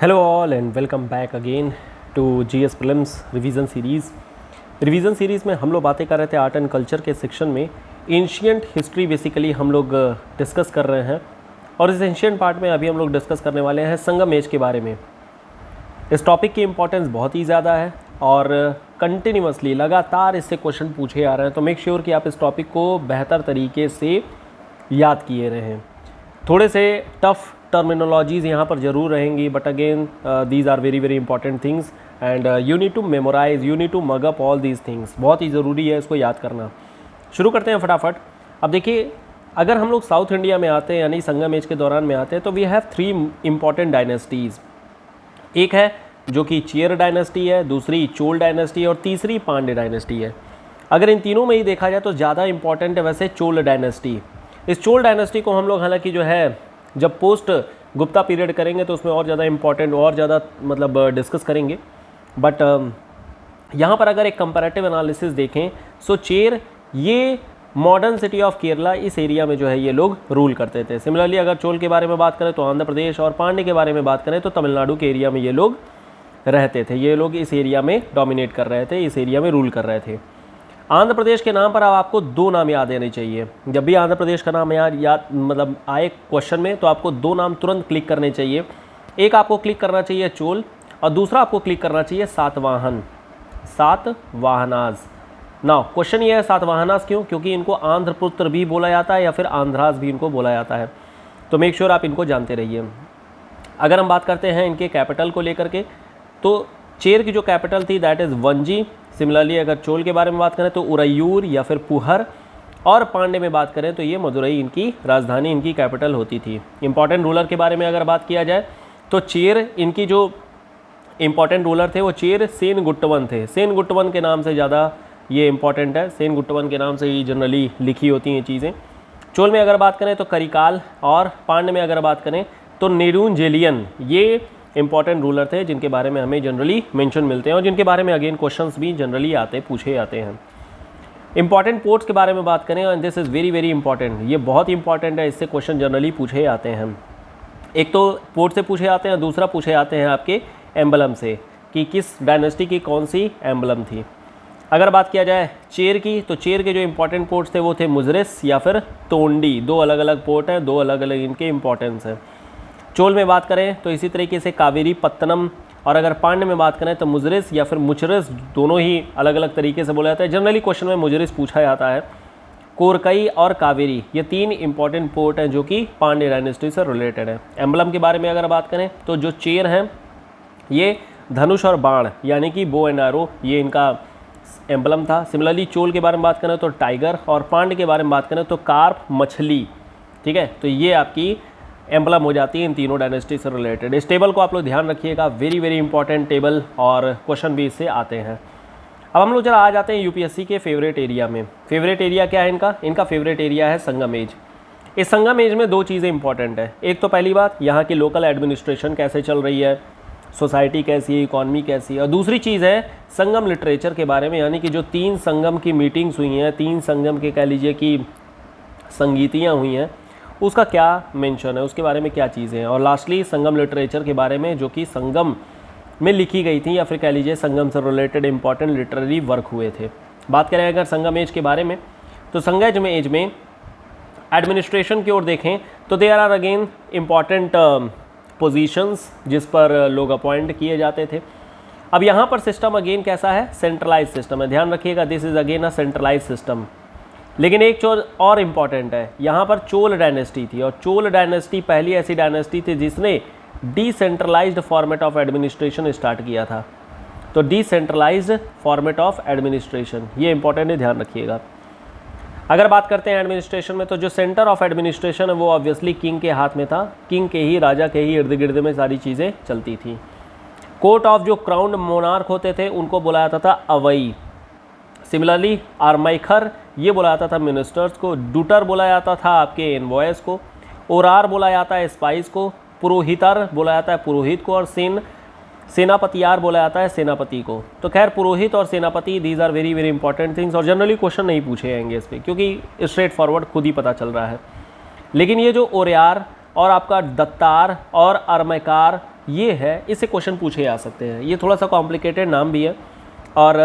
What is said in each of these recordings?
Hello all and welcome back again to GS prelims revision series. Revision series में हम लोग बातें कर रहे थे आर्ट एंड कल्चर के सेक्शन में एंशियंट हिस्ट्री बेसिकली हम लोग डिस्कस कर रहे हैं। और इस एंशियंट पार्ट में अभी हम लोग डिस्कस करने वाले हैं संगम एज के बारे में। इस टॉपिक की इंपॉर्टेंस बहुत ही ज़्यादा है और कंटिन्यूसली लगातार इससे क्वेश्चन पूछे आ रहे हैं, तो मेक श्योर कि आप इस टॉपिक को बेहतर तरीके से याद किए रहें। थोड़े से टफ टर्मिनोलॉजीज़ यहाँ पर ज़रूर रहेंगी, but again these are very very important things and you need to memorise, you need to mug up all these things. बहुत ही ज़रूरी है इसको याद करना। शुरू करते हैं फटाफट। अब देखिए, अगर हम लोग साउथ इंडिया में आते हैं यानी संगम एज के दौरान में आते हैं, तो वी हैव 3 इंपॉर्टेंट डायनेस्टीज़। एक है जो कि चेर डायनेस्टी है, दूसरी चोल डायनेस्टी है और तीसरी पांड्य डायनेस्टी है। अगर इन तीनों में ही देखा जाए तो ज़्यादा इंपॉर्टेंट है वैसे चोल डायनेस्टी। इस चोल डायनेस्टी को हम लोग हालांकि जो है जब पोस्ट गुप्ता पीरियड करेंगे तो उसमें और ज़्यादा इंपॉर्टेंट और ज़्यादा मतलब डिस्कस करेंगे, बट यहाँ पर अगर एक कंपैरेटिव एनालिसिस देखें सो चेर ये मॉडर्न सिटी ऑफ केरला इस एरिया में जो है ये लोग रूल करते थे। सिमिलरली अगर चोल के बारे में बात करें तो आंध्र प्रदेश और पांड्य के बारे में बात करें तो तमिलनाडु के एरिया में ये लोग रहते थे। ये लोग इस एरिया में डोमिनेट कर रहे थे, इस एरिया में रूल कर रहे थे। आंध्र प्रदेश के नाम पर अब आपको 2 नाम याद रहने चाहिए। जब भी आंध्र प्रदेश का नाम याद मतलब आए क्वेश्चन में तो आपको 2 नाम तुरंत क्लिक करने चाहिए। एक आपको क्लिक करना चाहिए चोल और दूसरा आपको क्लिक करना चाहिए सातवाहन, सातवाहनाज। नाउ क्वेश्चन ये है सातवाहनाज क्यों? क्योंकि इनको आंध्र पुत्र भी बोला जाता है या फिर आंध्राज भी इनको बोला जाता है, तो मेक श्योर आप इनको जानते रहिए। अगर हम बात करते हैं इनके कैपिटल को लेकर के, तो चेर की जो कैपिटल थी दैट इज़ वंजी। सिमिलरली अगर चोल के बारे में बात करें तो उरैयूर या फिर पुहर, और पांड्य में बात करें तो ये मदुरई इनकी राजधानी, इनकी कैपिटल होती थी। इंपॉर्टेंट रूलर के बारे में अगर बात किया जाए तो चेर इनकी जो इंपॉर्टेंट रूलर थे वो चेर सेनगुट्टवन थे। सेनगुट्टवन के नाम से ज़्यादा ये इंपॉर्टेंट है, सेनगुट्टवन के नाम से ही जनरली लिखी होती हैं चीज़ें। चोल में अगर बात करें तो करिकाल और पांड्य में अगर बात करें तो नेरुंजेलियन, ये इंपॉर्टेंट रूलर थे जिनके बारे में हमें जनरली मेंशन मिलते हैं और जिनके बारे में अगेन क्वेश्चंस भी जनरली पूछे जाते हैं। इंपॉर्टेंट पोर्ट्स के बारे में बात करें and this is very very important, ये बहुत इंपॉर्टेंट है, इससे क्वेश्चन जनरली पूछे जाते हैं। एक तो पोर्ट से पूछे जाते हैं, दूसरा पूछे जाते हैं आपके एम्बलम से कि किस डायनेस्टी की कौन सी एम्बलम थी। अगर बात किया जाए चेर की, तो चेर के जो इंपॉर्टेंट पोर्ट्स थे वो थे मुजरिस या फिर तोंडी। 2 अलग अलग पोर्ट हैं, 2 अलग अलग इनके इंपॉर्टेंस हैं। चोल में बात करें तो इसी तरीके से कावेरी पत्तनम, और अगर पांड्य में बात करें तो मुजरिस या फिर मुचरिस, दोनों ही अलग अलग तरीके से बोला जाता है। जनरली क्वेश्चन में मुजरिस पूछा जाता है। कोरकई और कावेरी ये 3 इंपॉर्टेंट पोर्ट हैं जो कि पांड्य डायनेस्टी से रिलेटेड है। एम्बलम के बारे में अगर बात करें तो जो चेर हैं ये धनुष और बाण यानी कि बो एंड एरो, ये इनका एम्बलम था। सिमिलरली चोल के बारे में बात करें तो टाइगर, और पांड्य के बारे में बात करें तो कार्प, मछली। ठीक है, तो ये आपकी एम्बलम हो जाती है इन तीनों डायनेस्टी से रिलेटेड। इस टेबल को आप लोग ध्यान रखिएगा, वेरी वेरी इंपॉर्टेंट टेबल और क्वेश्चन भी इससे आते हैं। अब हम लोग जरा आ जाते हैं यूपीएससी के फेवरेट एरिया में। फेवरेट एरिया क्या है इनका? इनका फेवरेट एरिया है संगम एज। इस संगम एज में 2 चीज़ें इंपॉर्टेंट है। एक तो पहली बात यहाँ की लोकल एडमिनिस्ट्रेशन कैसे चल रही है, सोसाइटी कैसी है, इकॉनमी कैसी है, और दूसरी चीज़ है संगम लिटरेचर के बारे में, यानी कि जो 3 संगम की मीटिंग्स हुई हैं, 3 संगम के कह लीजिए कि संगीतियाँ हुई हैं, उसका क्या मेंशन है, उसके बारे में क्या चीज़ें हैं, और लास्टली संगम लिटरेचर के बारे में जो कि संगम में लिखी गई थी या फिर कह लीजिए संगम से रिलेटेड इंपॉर्टेंट लिटरेरी वर्क हुए थे। बात करें अगर संगम एज के बारे में तो संगम एज में एडमिनिस्ट्रेशन की ओर देखें तो there are again important positions जिस पर लोग अपॉइंट किए जाते थे। अब यहाँ पर सिस्टम अगेन कैसा है? सेंट्रलाइज सिस्टम है। ध्यान रखिएगा, this is again a centralise system. लेकिन एक चीज़ और इम्पॉर्टेंट है, यहाँ पर चोल डायनेस्टी थी, और चोल डायनेस्टी पहली ऐसी डायनेस्टी थी जिसने decentralised format of administration start किया था। तो डिसेंट्रलाइज्ड फॉर्मेट ऑफ एडमिनिस्ट्रेशन, ये इंपॉर्टेंट है, ध्यान रखिएगा। अगर बात करते हैं एडमिनिस्ट्रेशन में तो जो सेंटर ऑफ एडमिनिस्ट्रेशन है वो ऑब्वियसली किंग के हाथ में था। किंग के ही, राजा के ही इर्द गिर्द में सारी चीज़ें चलती थी। कोर्ट ऑफ जो क्राउन्ड मोनार्क होते थे उनको बुलाया जाता था अवई। सिमिलरली आर्माइखर ये बोला जाता था मिनिस्टर्स को, डूटर बोला जाता था आपके एनवॉयस को, ओरार बोला जाता है स्पाइस को, पुरोहितर बोला जाता है पुरोहित को, और सेनापतियार बोला जाता है सेनापति को। तो खैर पुरोहित और सेनापति these are very very important things, और जनरली क्वेश्चन नहीं पूछे जाएंगे इस पर क्योंकि स्ट्रेट फॉरवर्ड खुद ही पता चल रहा है। लेकिन ये जो ओरियार और आपका दत्तार और अर्मैकार ये है, इससे क्वेश्चन पूछे जा सकते हैं। ये थोड़ा सा कॉम्प्लिकेटेड नाम भी है और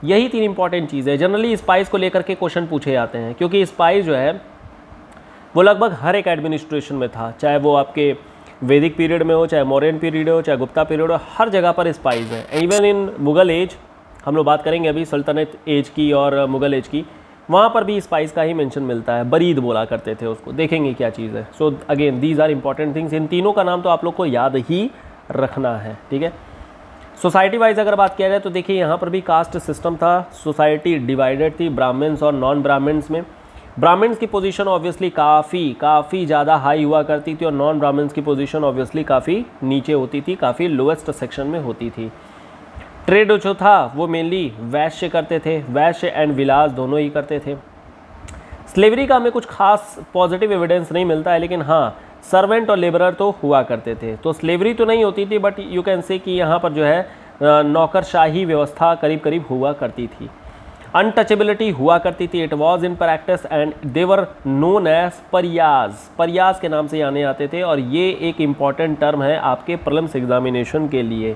यही 3 इंपॉर्टेंट चीज़ है। जनरली स्पाइस को लेकर के क्वेश्चन पूछे जाते हैं क्योंकि स्पाइस जो है वो लगभग हर एक एडमिनिस्ट्रेशन में था, चाहे वो आपके वैदिक पीरियड में हो, चाहे मौर्यन पीरियड हो, चाहे गुप्ता पीरियड हो, हर जगह पर स्पाइस है। इवन इन मुग़ल एज, हम लोग बात करेंगे अभी सल्तनत एज की और मुग़ल एज की, वहाँ पर भी स्पाइस का ही मेंशन मिलता है। बरीद बोला करते थे उसको, देखेंगे क्या चीज़ है। So again these are important things. इन तीनों का नाम तो आप लोग को याद ही रखना है, ठीक है। सोसाइटी वाइज अगर बात किया जाए तो देखिए यहाँ पर भी कास्ट सिस्टम था। सोसाइटी डिवाइडेड थी ब्राह्मण्स और नॉन ब्राह्मण्स में। ब्राह्मण्स की पोजीशन ऑब्वियसली काफ़ी ज़्यादा हाई हुआ करती थी और नॉन ब्राह्मण्स की पोजीशन ऑब्वियसली काफ़ी नीचे होती थी, काफ़ी लोएस्ट सेक्शन में होती थी। ट्रेड जो था वो मेनली वैश्य करते थे, वैश्य एंड विलास दोनों ही करते थे। स्लेवरी का हमें कुछ खास पॉजिटिव एविडेंस नहीं मिलता है, लेकिन हाँ सर्वेंट और लेबरर तो हुआ करते थे। तो स्लेवरी तो नहीं होती थी, बट यू कैन से कि यहाँ पर जो है नौकरशाही व्यवस्था करीब करीब हुआ करती थी। अनटचेबिलिटी हुआ करती थी, it was in practice and they were known as pariahs. Pariahs के नाम से जाने जाते थे और ये एक इम्पॉर्टेंट टर्म है आपके प्रीलिम्स एग्जामिनेशन के लिए।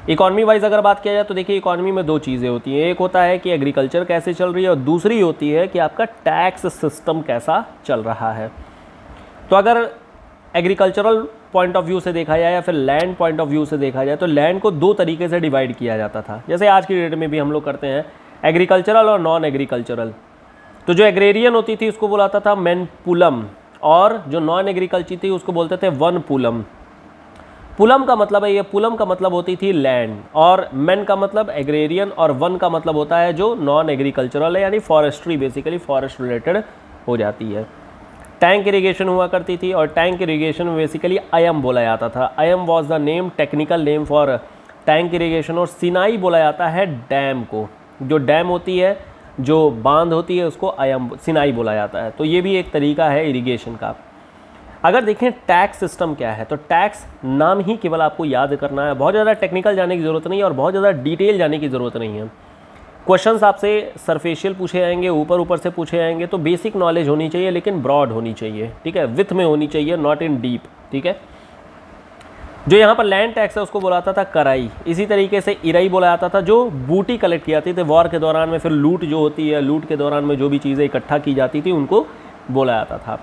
इकॉनमी वाइज अगर बात किया जाए तो देखिए इकॉनमी में 2 चीज़ें होती हैं। एक होता है कि एग्रीकल्चर कैसे चल रही है और दूसरी होती है कि आपका टैक्स सिस्टम कैसा चल रहा है। तो अगर एग्रीकल्चरल पॉइंट ऑफ व्यू से देखा जाए या फिर लैंड पॉइंट ऑफ व्यू से देखा जाए तो लैंड को 2 तरीके से डिवाइड किया जाता था, जैसे आज की डेट में भी हम लोग करते हैं, एग्रीकल्चरल और नॉन एग्रीकल्चरल। तो जो एग्रेरियन होती थी उसको बुलाता था मैनपुलम और जो नॉन एग्रीकल्चर थी उसको बोलते थे वनपुलम। पुलम का मतलब है, ये पुलम का मतलब होती थी लैंड, और मैन का मतलब एग्रेरियन, और वन का मतलब होता है जो नॉन एग्रीकल्चरल है, यानी फॉरेस्ट्री, बेसिकली फॉरेस्ट रिलेटेड हो जाती है। टैंक इरिगेशन हुआ करती थी और टैंक इरिगेशन में बेसिकली अयम बोला जाता था। अयम was the name, technical name for tank irrigation. और सिनाई बोला जाता है डैम को, जो डैम होती है, जो बांध होती है, उसको अयम सिनाई बोला जाता है। तो ये भी एक तरीका है इरिगेशन का। अगर देखें टैक्स सिस्टम क्या है, तो टैक्स नाम ही केवल आपको याद करना है, बहुत ज़्यादा टेक्निकल जाने की ज़रूरत नहीं है और बहुत ज़्यादा डिटेल जाने की ज़रूरत नहीं है। क्वेश्चंस आपसे सरफेशियल पूछे जाएंगे, ऊपर ऊपर से पूछे जाएंगे, तो बेसिक नॉलेज होनी चाहिए लेकिन ब्रॉड होनी चाहिए, ठीक है, विथ में होनी चाहिए, नॉट इन डीप, ठीक है। जो यहाँ पर लैंड टैक्स है उसको बुलाता था कराई। इसी तरीके से इराई बोला जाता था जो बूटी कलेक्ट की जाती थी वॉर के दौरान में, फिर लूट जो होती है, लूट के दौरान में जो भी चीज़ें इकट्ठा की जाती थी उनको बोला जाता था।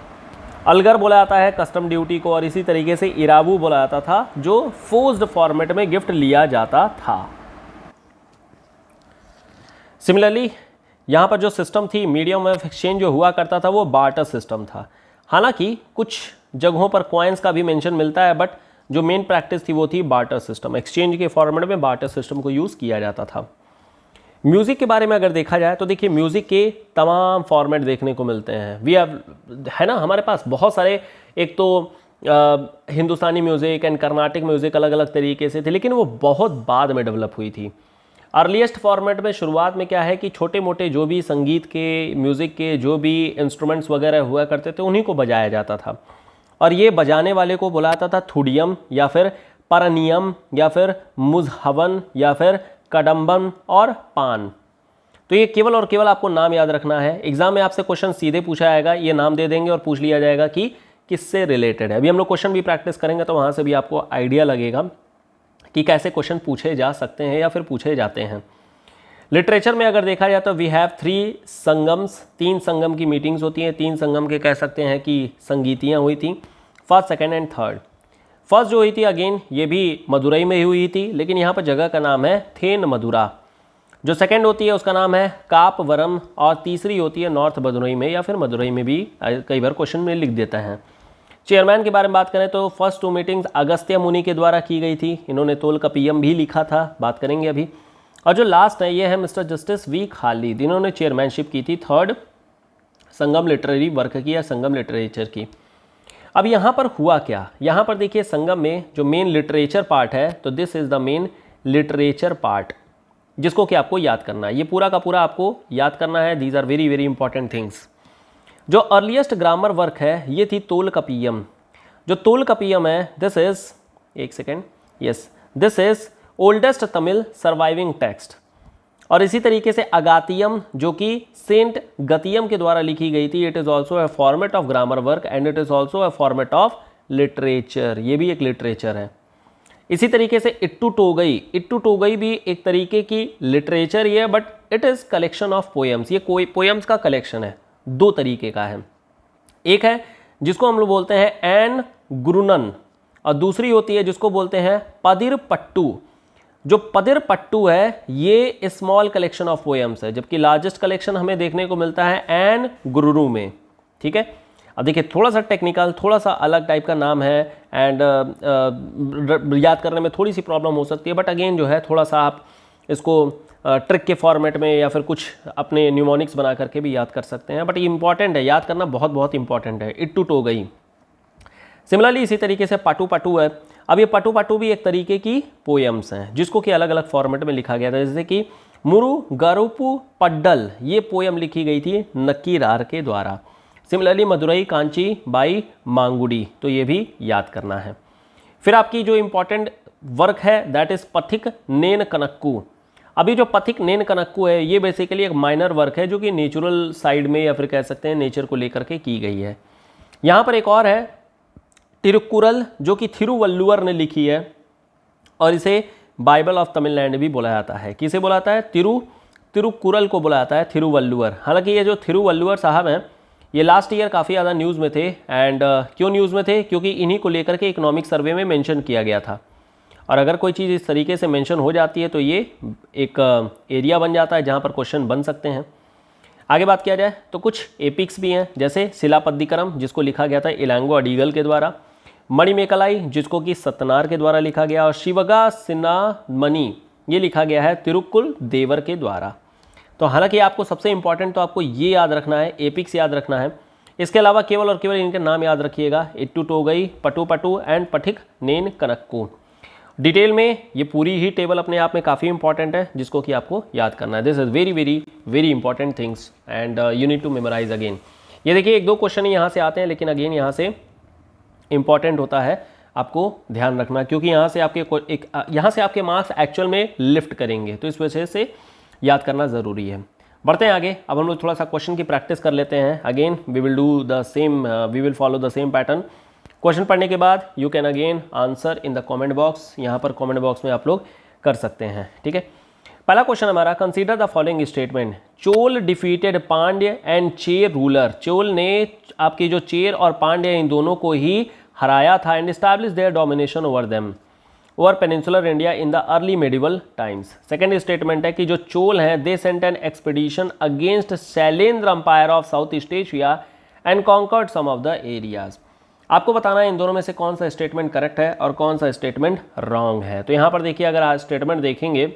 अलगर बोला जाता है कस्टम ड्यूटी को, और इसी तरीके से इराबू बोला जाता था जो फोर्स्ड फॉर्मेट में गिफ्ट लिया जाता था। सिमिलरली यहाँ पर जो सिस्टम थी, मीडियम ऑफ एक्सचेंज जो हुआ करता था वो बार्टर सिस्टम था। हालांकि कुछ जगहों पर कॉइन्स का भी मेंशन मिलता है, बट जो मेन प्रैक्टिस थी वो थी बार्टर सिस्टम। एक्सचेंज के फॉर्मेट में बार्टर सिस्टम को यूज़ किया जाता था। म्यूज़िक के बारे में अगर देखा जाए तो देखिए म्यूज़िक के तमाम फॉर्मेट देखने को मिलते हैं। वी हैव, है ना, हमारे पास बहुत सारे, एक तो हिंदुस्तानी म्यूज़िक एंड कर्नाटिक म्यूज़िक अलग अलग तरीके से थे, लेकिन वो बहुत बाद में डेवलप हुई थी। अर्लीस्ट फॉर्मेट में शुरुआत में क्या है कि छोटे मोटे जो भी संगीत के, म्यूज़िक के जो भी इंस्ट्रूमेंट्स वगैरह हुआ करते थे उन्हीं को बजाया जाता था, और ये बजाने वाले को बुलाता था थुडियम या फिर परनियम या फिर मुजहवन या फिर कडम्बन और पान। तो ये केवल और केवल आपको नाम याद रखना है। एग्जाम में आपसे क्वेश्चन सीधे पूछा जाएगा, ये नाम दे देंगे और पूछ लिया जाएगा कि किससे रिलेटेड है। अभी हम लोग क्वेश्चन भी प्रैक्टिस करेंगे तो वहाँ से भी आपको आइडिया लगेगा कि कैसे क्वेश्चन पूछे जा सकते हैं या फिर पूछे जाते हैं। लिटरेचर में अगर देखा जाए तो वी हैव 3 संगम्स, 3 संगम की मीटिंग्स होती हैं। 3 संगम के कह सकते हैं कि संगीतियाँ हुई थी, first, second and third. First जो हुई थी अगेन ये भी मदुरई में ही हुई थी, लेकिन यहाँ पर जगह का नाम है थेन मदुरा। जो सेकंड होती है उसका नाम है कापवरम, और तीसरी होती है नॉर्थ मदुरई में या फिर मदुरई में भी कई बार क्वेश्चन में लिख देता है। चेयरमैन के बारे में बात करें तो फर्स्ट 2 मीटिंग्स अगस्त्य मुनि के द्वारा की गई थी। इन्होंने तोलकपियम भी लिखा था, बात करेंगे अभी। और जो लास्ट है ये है मिस्टर जस्टिस वी खालिद, इन्होंने चेयरमैनशिप की थी थर्ड संगम लिटरेरी वर्क की या संगम लिटरेचर की। अब यहाँ पर हुआ क्या, यहाँ पर देखिए संगम में जो मेन लिटरेचर पार्ट है, तो this is the main literature part जिसको कि आपको याद करना है। ये पूरा का पूरा आपको याद करना है। These are very very important things. जो अर्लीस्ट ग्रामर वर्क है ये थी तोलकपियम। जो तोलकपियम है दिस इज, एक second, yes, this is oldest Tamil surviving text. और इसी तरीके से अगातियम जो कि सेंट गतियम के द्वारा लिखी गई थी, it is also a format of grammar work and it is also a format of literature. ये भी एक लिटरेचर है। इसी तरीके से इट्टू टोगई भी एक तरीके की लिटरेचर ही है, but it is collection of poems. ये कोई पोएम्स का कलेक्शन है, दो तरीके का है। एक है जिसको हम लोग बोलते हैं एन गुरुनन, और दूसरी होती है जिसको बोलते हैं पदिर पट्टू। जो पदिर पट्टू है ये स्मॉल कलेक्शन ऑफ पोएम्स है, जबकि लार्जेस्ट कलेक्शन हमें देखने को मिलता है एन गुरुरू में। ठीक है, अब देखिए थोड़ा सा टेक्निकल, थोड़ा सा अलग टाइप का नाम है, एंड याद करने में थोड़ी सी प्रॉब्लम हो सकती है, बट अगेन जो है थोड़ा सा आप इसको ट्रिक के फॉर्मेट में या फिर कुछ अपने न्यूमोनिक्स बना करके भी याद कर सकते हैं, बट ये इंपॉर्टेंट है, याद करना बहुत बहुत इंपॉर्टेंट है। इट्टू टोगई। सिमिलरली इसी तरीके से पाटू पाटू है। अब ये पाटू पाटू भी एक तरीके की पोएम्स हैं जिसको कि अलग अलग फॉर्मेट में लिखा गया था, जैसे कि मुरु गरुपु पड्डल, ये पोएम लिखी गई थी नक्कीरार के द्वारा। सिमिलरली मदुरई कांची बाई मांगुडी, तो ये भी याद करना है। फिर आपकी जो इंपॉर्टेंट वर्क है दैट इज पथिक नेन कनक्कू। अभी जो पथिक नेन कनक्कू है ये बेसिकली एक माइनर वर्क है जो कि नेचुरल साइड में या फिर कह सकते हैं नेचर को लेकर के की गई है। यहाँ पर एक और है तिरुक्कुरल, जो कि थिरुवल्लुवर ने लिखी है, और इसे बाइबल ऑफ तमिलनाडु भी बोला जाता है। किसे बोला जाता है? तिरुक्कुरल को बोला जाता है थिरुवल्लुवर। हालांकि ये जो थिरुवल्लुवर साहब हैं ये लास्ट ईयर काफ़ी ज़्यादा न्यूज़ में थे, एंड क्यों न्यूज़ में थे? क्योंकि इन्हीं को लेकर के इकोनॉमिक सर्वे में मेंशन किया गया था, और अगर कोई चीज़ इस तरीके से मेंशन हो जाती है तो ये एक एरिया बन जाता है जहाँ पर क्वेश्चन बन सकते हैं। आगे बात किया जाए तो कुछ एपिक्स भी हैं, जैसे शिलापद्दिकरम जिसको लिखा गया था इलांगो अडीगल के द्वारा, मणिमेकलाई जिसको कि सत्तनार के द्वारा लिखा गया, और शिवगा सिन्नामणि ये लिखा गया है तिरुक्कुल देवर के द्वारा। तो हालांकि आपको सबसे इंपॉर्टेंट तो आपको ये याद रखना है, एपिक्स याद रखना है। इसके अलावा केवल और केवल इनके नाम याद रखिएगा, इट्टू टोगई, पटू पटू एंड पथिक नेन कनक्कू। डिटेल में ये पूरी ही टेबल अपने आप में काफ़ी इंपॉर्टेंट है जिसको कि आपको याद करना है। This is very very very important things and you need to memorise again. ये देखिए एक दो क्वेश्चन ही यहाँ से आते हैं, लेकिन अगेन यहाँ से इंपॉर्टेंट होता है, आपको ध्यान रखना, क्योंकि यहाँ से आपके मार्क्स एक्चुअल में लिफ्ट करेंगे, तो इस वजह से याद करना ज़रूरी है। बढ़ते हैं आगे। अब हम लोग थोड़ा सा क्वेश्चन की प्रैक्टिस कर लेते हैं। Again we will do the same, we will follow the same pattern. Question पढ़ने के बाद you can again answer in the comment box. यहाँ पर कमेंट बॉक्स में आप लोग कर सकते हैं, ठीक है। पहला क्वेश्चन हमारा, consider the following statement. Chola defeated Pandya and Chera ruler. Chola ने आपकी जो चेर और पांड्य इन दोनों को ही हराया था, and establish their domination over them over peninsular India in the early medieval times. Second statement है कि जो चोल हैं they sent an expedition against Shailendra empire of south east Asia and conquered some of the areas. आपको बताना है इन दोनों में से कौन सा स्टेटमेंट करेक्ट है और कौन सा स्टेटमेंट रॉन्ग है। तो यहाँ पर देखिए, अगर आज स्टेटमेंट देखेंगे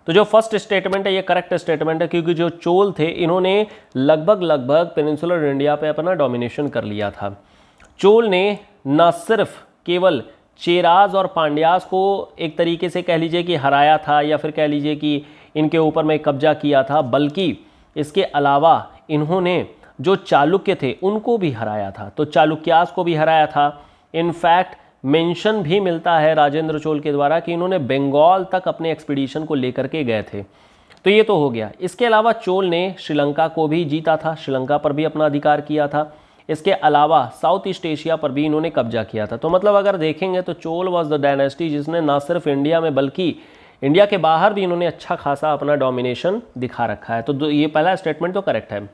तो जो फर्स्ट स्टेटमेंट है ये करेक्ट स्टेटमेंट है, क्योंकि जो चोल थे इन्होंने लगभग पेनिनसुलर इंडिया पे अपना डोमिनेशन कर लिया था। चोल ने न सिर्फ केवल चेराज और पांड्यास को एक तरीके से कह लीजिए कि हराया था, या फिर कह लीजिए कि इनके ऊपर में कब्जा किया था, बल्कि इसके अलावा इन्होंने जो चालुक्य थे उनको भी हराया था। तो चालुक्यास को भी हराया था। इनफैक्ट मेंशन भी मिलता है राजेंद्र चोल के द्वारा कि इन्होंने बंगाल तक अपने एक्सपीडिशन को लेकर के गए थे। तो ये तो हो गया। इसके अलावा चोल ने श्रीलंका को भी जीता था, श्रीलंका पर भी अपना अधिकार किया था। इसके अलावा साउथ ईस्ट एशिया पर भी इन्होंने कब्जा किया था। तो मतलब अगर देखेंगे तो चोल वॉज द डायनेस्टी जिसने ना सिर्फ इंडिया में बल्कि इंडिया के बाहर भी इन्होंने अच्छा खासा अपना डोमिनेशन दिखा रखा है। तो ये पहला स्टेटमेंट तो करेक्ट है।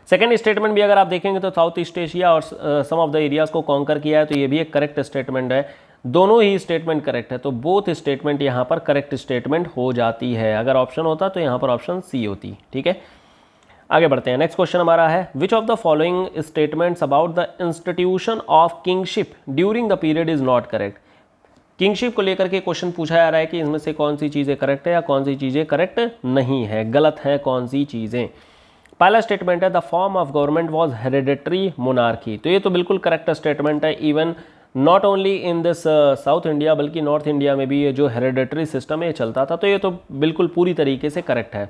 सेकेंड स्टेटमेंट भी अगर आप देखेंगे तो साउथ ईस्ट एशिया और सम ऑफ द एरियाज को कॉन्कर किया है, तो ये भी एक करेक्ट स्टेटमेंट है। दोनों ही स्टेटमेंट करेक्ट है, तो बोथ स्टेटमेंट यहाँ पर करेक्ट स्टेटमेंट हो जाती है। अगर ऑप्शन होता तो यहाँ पर ऑप्शन सी होती, ठीक है। आगे बढ़ते हैं। नेक्स्ट क्वेश्चन हमारा है, which of the following statements about the institution of kingship during the period is not correct. Kingship को लेकर के क्वेश्चन पूछा जा रहा है कि इसमें से कौन सी चीज़ें करेक्ट है या कौन सी चीज़ें करेक्ट नहीं है, गलत है कौन सी चीज़ें। पहला स्टेटमेंट है the form of government was hereditary monarchy. तो ये तो बिल्कुल करेक्ट स्टेटमेंट है। Even not only in this south India बल्कि नॉर्थ इंडिया में भी ये जो हेरिडेटरी सिस्टम है ये चलता था। तो ये तो बिल्कुल पूरी तरीके से करेक्ट है।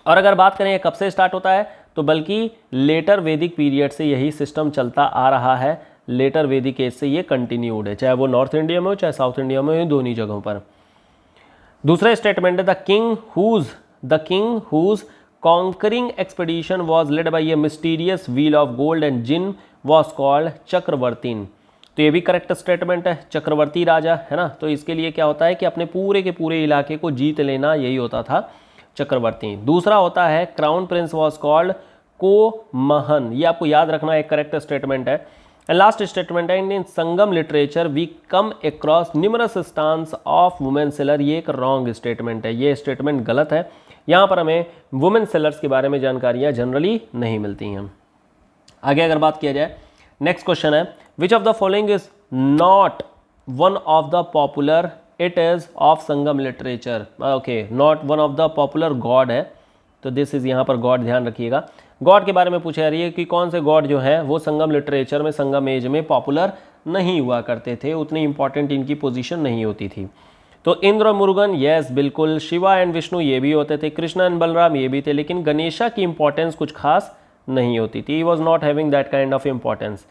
और अगर बात करें कब से स्टार्ट होता है, तो बल्कि लेटर वैदिक पीरियड से यही सिस्टम चलता आ रहा है। लेटर वैदिक एज से ये कंटिन्यूड है, चाहे वो नॉर्थ इंडिया में हो चाहे साउथ इंडिया में हो, दोनों जगहों पर। दूसरा स्टेटमेंट है the king whose conquering expedition was led by a mysterious wheel of gold and जिन वॉज कॉल्ड चक्रवर्तीन। तो ये भी करेक्ट स्टेटमेंट है, चक्रवर्ती राजा है ना। तो इसके लिए क्या होता है कि अपने पूरे के पूरे इलाके को जीत लेना, यही होता था चक्रवर्ती। दूसरा होता है crown prince was called Komahan, ये आपको याद रखना एक करेक्ट स्टेटमेंट है। एंड लास्ट स्टेटमेंट है in Sangam literature we come across numerous instances of women seller, ये एक रॉन्ग स्टेटमेंट है, ये स्टेटमेंट गलत है। यहाँ पर हमें वुमेन सेलर्स के बारे में जानकारियाँ जनरली नहीं मिलती हैं। आगे अगर बात किया जाए, नेक्स्ट क्वेश्चन है which of the following is not one of the popular, it is of Sangam literature. Okay, not one of the popular God है, तो दिस इज यहाँ पर गॉड, ध्यान रखिएगा। गॉड के बारे में पूछा जा रही है कि कौन से गॉड जो है वो संगम लिटरेचर में, संगम एज में पॉपुलर नहीं हुआ करते थे, उतनी इंपॉर्टेंट इनकी पोजीशन नहीं होती थी। तो इंद्र मुरुगन, यस बिल्कुल, शिवा एंड विष्णु ये भी होते थे, कृष्णा एंड बलराम ये भी थे, लेकिन गणेशा की इंपॉर्टेंस कुछ खास नहीं होती थी। He was not having that kind of importance.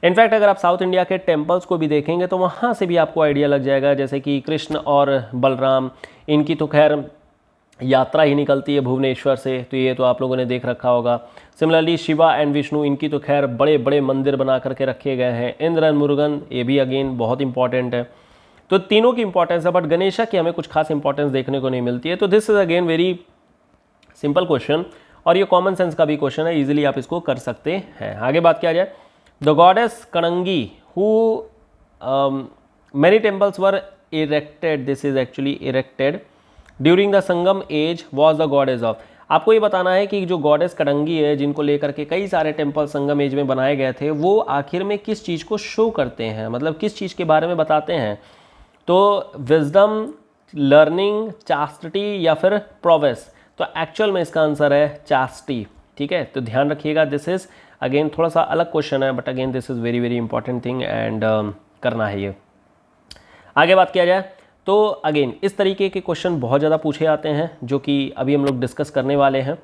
In fact अगर आप साउथ इंडिया के टेम्पल्स को भी देखेंगे तो वहाँ से भी आपको आइडिया लग जाएगा, जैसे कि कृष्ण और बलराम, इनकी तो खैर यात्रा ही निकलती है भुवनेश्वर से, तो ये तो आप लोगों ने देख रखा होगा। सिमिलरली शिवा एंड विष्णु, इनकी तो खैर बड़े बड़े मंदिर बना करके रखे गए हैं। इंद्र एंड मुरुगन, ये भी अगेन बहुत इंपॉर्टेंट है। तो तीनों की इंपॉर्टेंस है, बट गणेशा की हमें कुछ खास इंपॉर्टेंस देखने को नहीं मिलती है। तो this is again very simple question, और ये कॉमन सेंस का भी क्वेश्चन है, इजीली आप इसको कर सकते हैं। आगे बात किया जाए, the goddess Kannagi who many temples were erected, this is actually erected during the Sangam age was the goddess of. आपको ये बताना है कि जो गॉडेस कणंगी है, जिनको लेकर के कई सारे टेम्पल संगम एज में बनाए गए थे, वो आखिर में किस चीज़ को शो करते हैं, मतलब किस चीज़ के बारे में बताते हैं। तो विजडम, लर्निंग, चास्टिटी या फिर प्रोवेस, तो एक्चुअल में इसका आंसर है चास्टी। ठीक है, तो ध्यान रखिएगा, दिस इज अगेन थोड़ा सा अलग क्वेश्चन है, but again this is very very important thing and करना है ये। आगे बात किया जाए तो अगेन इस तरीके के क्वेश्चन बहुत ज़्यादा पूछे जाते हैं, जो कि अभी हम लोग डिस्कस करने वाले हैं।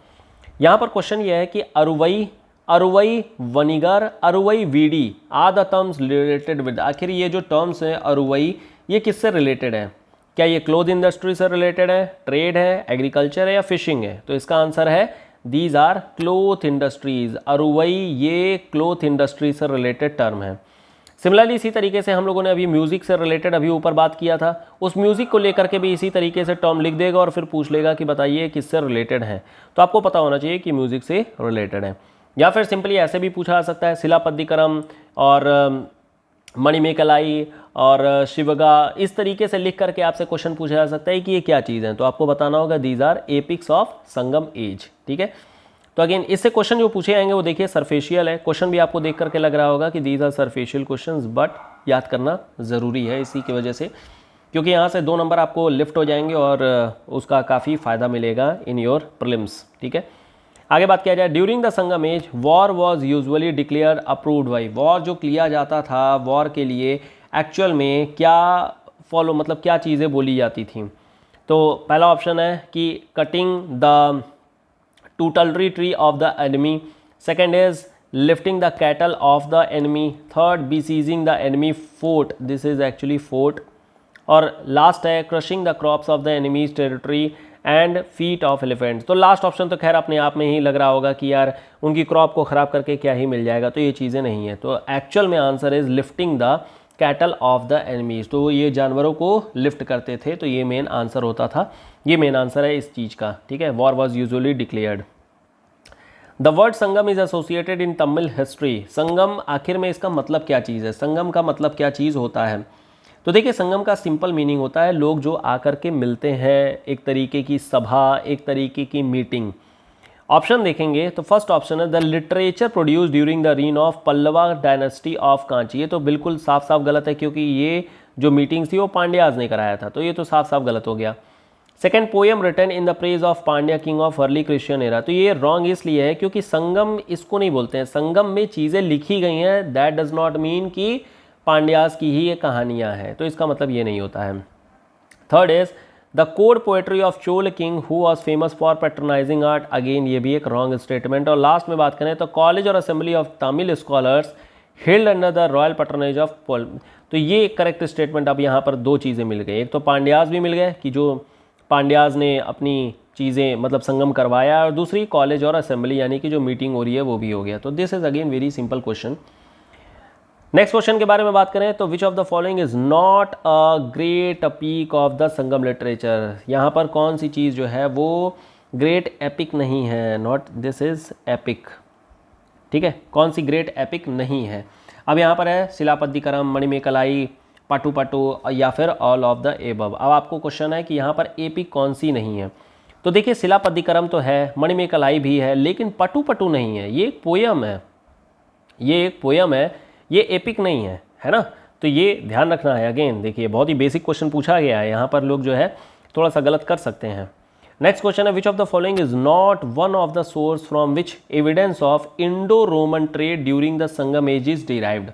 यहाँ पर क्वेश्चन ये है कि aruvai, aruvai vanigar, aruvai vidi are the terms related with, आखिर ये जो टर्म्स हैं अरुवई, ये किससे रिलेटेड है? क्या ये क्लोथ इंडस्ट्री से रिलेटेड है, ट्रेड है, एग्रीकल्चर है या फिशिंग है? तो इसका आंसर है दीज आर क्लोथ इंडस्ट्रीज। अरुवई ये क्लोथ इंडस्ट्री से रिलेटेड टर्म है। सिमिलरली इसी तरीके से हम लोगों ने अभी म्यूज़िक से रिलेटेड अभी ऊपर बात किया था, उस म्यूज़िक को लेकर के भी इसी तरीके से टर्म लिख देगा और फिर पूछ लेगा कि बताइए किससे रिलेटेड है। तो आपको पता होना चाहिए कि म्यूज़िक से रिलेटेड है। या फिर सिंपली ऐसे भी पूछा जा सकता है, शिलापद्दिकरम और मणिमेकलाई और शिवगा, इस तरीके से लिख करके आपसे क्वेश्चन पूछा जा सकता है कि ये क्या चीज़ है। तो आपको बताना होगा these are epics of Sangam age. ठीक है, तो अगेन इससे क्वेश्चन जो पूछे जाएंगे वो देखिए सरफेशियल है। क्वेश्चन भी आपको देख करके लग रहा होगा कि दीज आर सरफेशियल क्वेश्चंस, बट याद करना ज़रूरी है इसी की वजह से, क्योंकि यहाँ से 2 नंबर आपको लिफ्ट हो जाएंगे और उसका काफ़ी फ़ायदा मिलेगा इन योर प्रीलिम्स। ठीक है, आगे बात किया जाए, during the Sangam age war was usually declared approved by. War जो किया जाता था, वॉर के लिए एक्चुअल में क्या फॉलो, मतलब क्या चीज़ें बोली जाती थी? तो पहला ऑप्शन है कि cutting the tutelary tree of the enemy, second is lifting the cattle of the enemy, third besieging the enemy fort, this is actually fort, और लास्ट है crushing the crops of the enemy's territory and feet of elephants. तो last option तो खैर अपने आप में ही लग रहा होगा कि यार उनकी क्रॉप को ख़राब करके क्या ही मिल जाएगा, तो ये चीज़ें नहीं है। तो एक्चुअल में answer is lifting the cattle of the enemies, तो ये जानवरों को लिफ्ट करते थे, तो ये मेन आंसर होता था, ये मेन आंसर है इस चीज़ का। ठीक है, war was usually declared. The word Sangam is associated in Tamil history. Sangam आखिर में इसका मतलब क्या चीज़ है, संगम का मतलब क्या चीज़ होता है? तो देखिए, संगम का सिंपल मीनिंग होता है लोग जो आकर के मिलते हैं, एक तरीके की सभा, एक तरीके की मीटिंग। ऑप्शन देखेंगे तो फर्स्ट ऑप्शन है the literature produce during the reign of Pallava dynasty of Kanchi. ये तो बिल्कुल साफ साफ गलत है, क्योंकि ये जो मीटिंग थी वो पांड्याज ने कराया था, तो ये तो साफ साफ गलत हो गया। Second, poem written in the praise of Pandya king of early Christian era. तो ये रॉन्ग इसलिए है क्योंकि संगम इसको नहीं बोलते हैं, संगम में चीज़ें लिखी गई हैं, दैट डज नॉट मीन कि पांड्यास की ही ये कहानियाँ हैं, तो इसका मतलब ये नहीं होता है। Third is the court poetry of Chola king who was famous for patronising art, again ये भी एक रॉन्ग स्टेटमेंट। और लास्ट में बात करें तो कॉलेज और assembly of Tamil scholars held under the royal patronage of पोल, तो ये करेक्ट स्टेटमेंट। अब यहाँ पर 2 चीज़ें मिल गई, एक तो पांड्यास भी मिल गए कि जो पांड्यास ने अपनी चीज़ें मतलब संगम करवाया, और दूसरी कॉलेज और असेंबली यानी कि जो मीटिंग हो रही है वो भी हो गया। तो this is again very simple question. Next question के बारे में बात करें तो which of the following is not a great peak of the Sangam literature, यहाँ पर कौन सी चीज़ जो है वो ग्रेट एपिक नहीं है, नॉट दिस इज एपिक, ठीक है, कौन सी ग्रेट एपिक नहीं है। अब यहाँ पर है शिलापद्दिकरम, मणिमेकलाई, पाटू पाटू या फिर ऑल ऑफ द एबव। अब आपको क्वेश्चन है कि यहाँ पर एपिक कौन सी नहीं है, तो देखिए शिलापद्दिकरम तो है, मणिमेकलाई भी है, लेकिन पटू पटू नहीं है, ये एक पोयम है, ये एक पोयम है, ये एपिक नहीं है ना। तो ये ध्यान रखना है। अगेन देखिए बहुत ही बेसिक क्वेश्चन पूछा गया है, यहाँ पर लोग जो है थोड़ा सा गलत कर सकते हैं। नेक्स्ट क्वेश्चन है which of the following is not one of the source from which evidence of Indo Roman trade during the Sangam age is derived.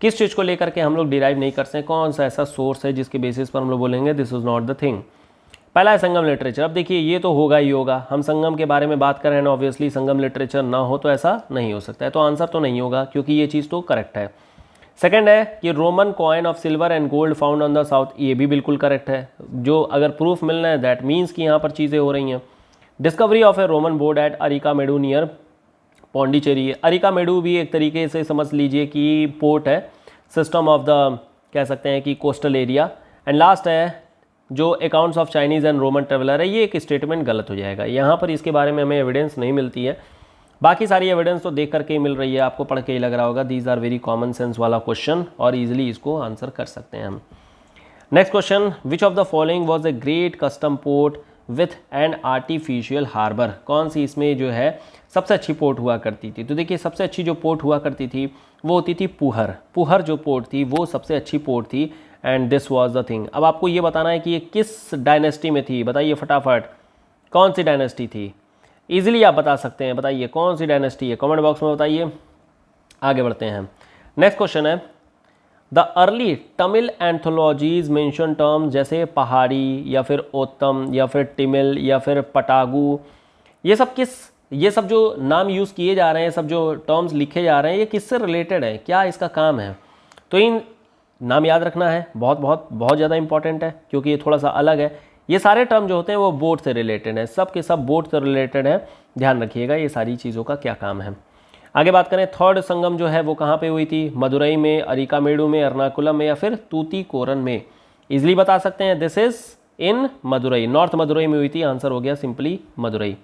किस चीज़ को लेकर के हम लोग डिराइव नहीं करते हैं, कौन सा ऐसा सोर्स है जिसके बेसिस पर हम लोग बोलेंगे this is not the thing. पहला है संगम लिटरेचर। अब देखिए ये तो होगा ही होगा, हम संगम के बारे में बात कर रहे हैं, ऑब्वियसली संगम लिटरेचर ना हो तो ऐसा नहीं हो सकता है, तो आंसर तो नहीं होगा क्योंकि ये चीज़ तो करेक्ट है। सेकंड है कि Roman coin of silver and gold found on the south, ये भी बिल्कुल करेक्ट है, जो अगर प्रूफ मिलना है दैट मीन्स कि यहाँ पर चीज़ें हो रही हैं। Discovery of a Roman port at Arikamedu near Pondicherry, Arikamedu भी एक तरीके से समझ लीजिए कि पोर्ट है, सिस्टम ऑफ द कह सकते हैं कि कोस्टल एरिया। एंड लास्ट है जो accounts of Chinese and Roman traveller है, ये एक स्टेटमेंट गलत हो जाएगा, यहाँ पर इसके बारे में हमें एविडेंस नहीं मिलती है, बाकी सारी एविडेंस तो देख करके ही मिल रही है, आपको पढ़ के ही लग रहा होगा these are very common sense वाला क्वेश्चन और इजीली इसको आंसर कर सकते हैं हम। Next question which of the following was a great custom port with an artificial harbour, कौन सी इसमें जो है सबसे अच्छी पोर्ट हुआ करती थी। तो देखिए सबसे अच्छी जो पोर्ट हुआ करती थी वो होती थी पुहर, पुहर जो पोर्ट थी वो सबसे अच्छी पोर्ट थी and this was the thing. अब आपको ये बताना है कि ये किस डायनेस्टी में थी, बताइए फटाफट कौन सी डायनेस्टी थी, इजीली आप बता सकते हैं, बताइए कौन सी डायनेस्टी है, कमेंट बॉक्स में बताइए। आगे बढ़ते हैं। नेक्स्ट क्वेश्चन है the early Tamil anthologies mention terms जैसे पहाड़ी या फिर ओत्तम या फिर टिमिल या फिर पटागू, ये सब जो नाम यूज़ किए जा रहे हैं, सब जो टर्म्स लिखे जा रहे हैं, ये किससे रिलेटेड है, क्या इसका काम है। तो इन नाम याद रखना है, बहुत ज़्यादा इंपॉर्टेंट है क्योंकि ये थोड़ा सा अलग है। ये सारे टर्म जो होते हैं वो बोट से रिलेटेड है, सब के सब बोट से रिलेटेड है, ध्यान रखिएगा ये सारी चीज़ों का क्या काम है। आगे बात करें थर्ड संगम जो है वो कहाँ पे हुई थी, मदुरई में, अरिकामेडू में, एर्नाकुलम में या फिर तूतीकोरन में, इजिली बता सकते हैं this is in Madurai, north Madurai में हुई थी, आंसर हो गया simply Madurai.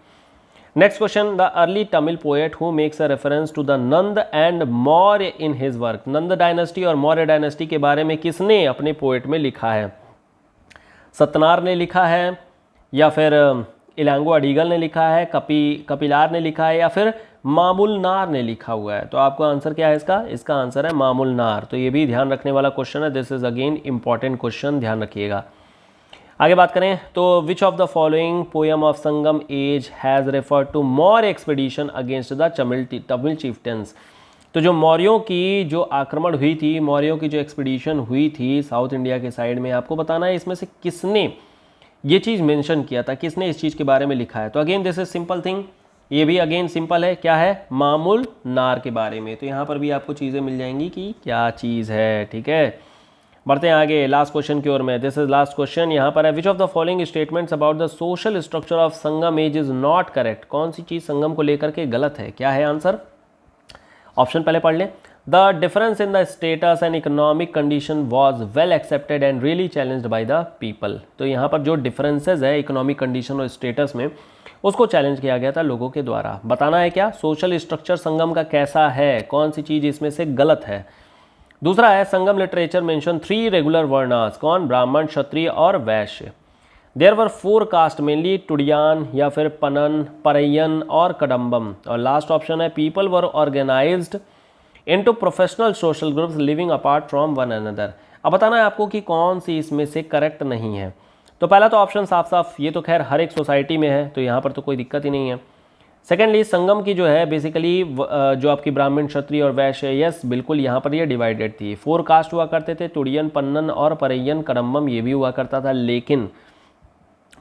Next question the early Tamil poet who makes a reference to the Nanda and Maurya in his work, Nanda dynasty और मौर्य डायनेस्टी के बारे में किसने अपने पोएट में लिखा है, सतनार ने लिखा है या फिर इलांगो अडीगल ने लिखा है, कपिलार ने लिखा है या फिर मामुलनार ने लिखा हुआ है। तो आपको आंसर क्या है इसका आंसर है मामुलनार। तो ये भी ध्यान रखने वाला क्वेश्चन है, this is again important question, ध्यान रखिएगा। आगे बात करें तो which of the following poem of Sangam as has referred to Maurya expedition against the Tamil chieftains. तो जो मौर्यों की जो आक्रमण हुई थी, मौर्यों की जो एक्सपीडिशन हुई थी साउथ इंडिया के साइड में, आपको बताना है इसमें से किसने ये चीज़ मेंशन किया था, किसने इस चीज़ के बारे में लिखा है। तो again this is simple thing, ये भी अगेन सिंपल है, क्या है, मामुल नार के बारे में। तो यहाँ पर भी आपको चीज़ें मिल जाएंगी कि क्या चीज़ है, ठीक है। बढ़ते हैं आगे लास्ट क्वेश्चन की ओर में, दिस इज लास्ट क्वेश्चन। यहाँ पर है which of the following statements about the social structure of Sangam age is not correct, कौन सी चीज़ संगम को लेकर के गलत है, क्या है आंसर। ऑप्शन पहले पढ़ लें, the difference in the status and economic condition was well accepted and really challenged by the people. तो यहाँ पर जो डिफरेंसेज है इकोनॉमिक कंडीशन और स्टेटस में, उसको चैलेंज किया गया था लोगों के द्वारा। बताना है क्या सोशल स्ट्रक्चर संगम का कैसा है, कौन सी चीज़ इसमें से गलत है। दूसरा है संगम लिटरेचर मेंशन 3 रेगुलर वर्णास, कौन, ब्राह्मण, क्षत्रिय और वैश्य। देयर वर 4 कास्ट मेनली टुडियान या फिर पनन, परय्यन और कदम्बम। और लास्ट ऑप्शन है people were organised into professional social groups living apart from one another. अब बताना है आपको कि कौन सी इसमें से करेक्ट नहीं है। तो पहला तो ऑप्शन साफ साफ, ये तो खैर हर एक सोसाइटी में है तो यहाँ पर तो कोई दिक्कत ही नहीं है। सेकेंडली संगम की जो है बेसिकली जो आपकी ब्राह्मण, क्षत्रिय और वैश्य, यस बिल्कुल यहाँ पर ये डिवाइडेड थी। 4 कास्ट हुआ करते थे, तुड़ियन, पन्नन और परय्यन, कदम्बम ये भी हुआ करता था, लेकिन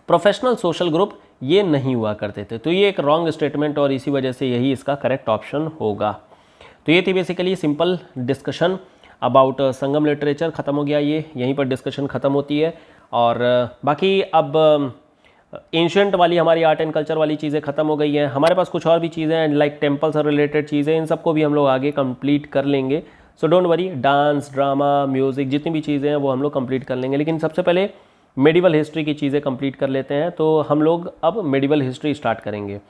प्रोफेशनल सोशल ग्रुप ये नहीं हुआ करते थे। तो ये एक रॉन्ग स्टेटमेंट और इसी वजह से यही इसका करेक्ट ऑप्शन होगा। तो ये थी basically simple discussion about Sangam literature, ख़त्म हो गया, ये यहीं पर डिस्कशन ख़त्म होती है। और बाकी अब एंशिएंट वाली हमारी आर्ट एंड कल्चर वाली चीज़ें ख़त्म हो गई हैं। हमारे पास कुछ और भी चीज़ें हैं लाइक टेम्पल से रिलेटेड चीज़ें, इन सबको भी हम लोग आगे कंप्लीट कर लेंगे। So don't worry, dance, drama, music, जितनी भी चीज़ें हैं वो हम लोग कंप्लीट कर लेंगे। लेकिन सबसे पहले मेडिवल हिस्ट्री की चीज़ें कंप्लीट कर लेते हैं। तो हम लोग अब मेडिवल हिस्ट्री स्टार्ट करेंगे।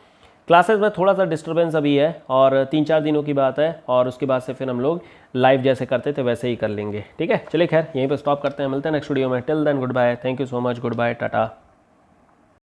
क्लासेस में थोड़ा सा डिस्टर्बेंस अभी है और 3-4 दिनों की बात है, और उसके बाद से फिर हम लोग लाइव जैसे करते थे वैसे ही कर लेंगे। ठीक है, चलिए खैर यहीं पे स्टॉप करते हैं, मिलते हैं नेक्स्ट वीडियो में। Till then good bye, thank you so much, good bye, Tata.